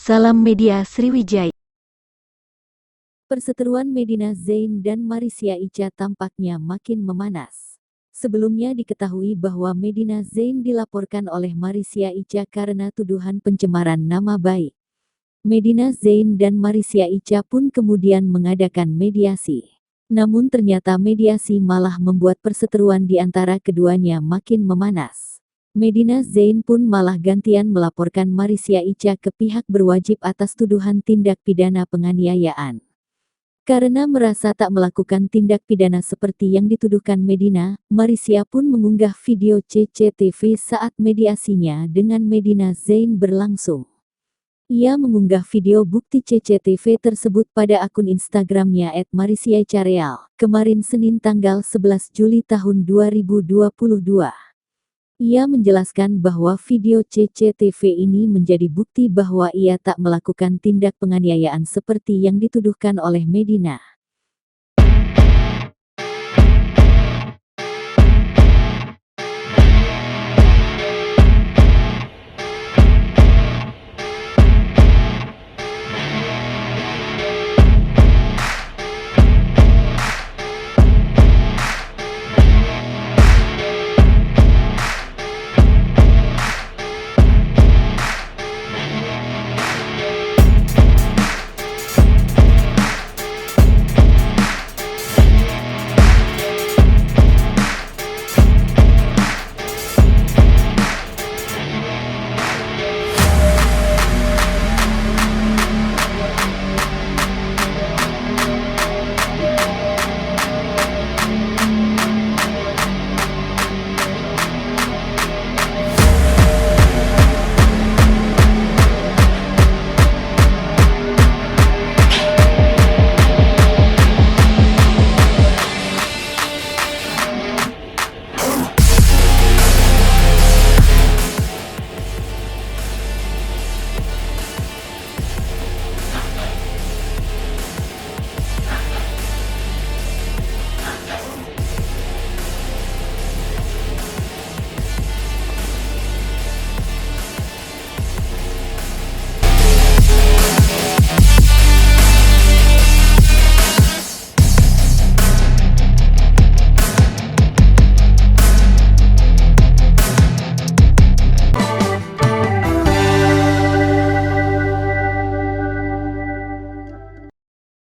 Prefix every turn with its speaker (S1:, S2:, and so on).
S1: Salam Media Sriwijaya.
S2: Perseteruan Medina Zain dan Marisya Ica tampaknya makin memanas. Sebelumnya diketahui bahwa Medina Zain dilaporkan oleh Marisya Ica karena tuduhan pencemaran nama baik. Medina Zain dan Marisya Ica pun kemudian mengadakan mediasi. Namun ternyata mediasi malah membuat perseteruan di antara keduanya makin memanas. Medina Zain pun malah gantian melaporkan Marisya Ica ke pihak berwajib atas tuduhan tindak pidana penganiayaan. Karena merasa tak melakukan tindak pidana seperti yang dituduhkan Medina, Marisya pun mengunggah video CCTV saat mediasinya dengan Medina Zain berlangsung. Ia mengunggah video bukti CCTV tersebut pada akun Instagramnya @marisyaicareal, kemarin Senin tanggal 11 Juli tahun 2022. Ia menjelaskan bahwa video CCTV ini menjadi bukti bahwa ia tak melakukan tindak penganiayaan seperti yang dituduhkan oleh Medina.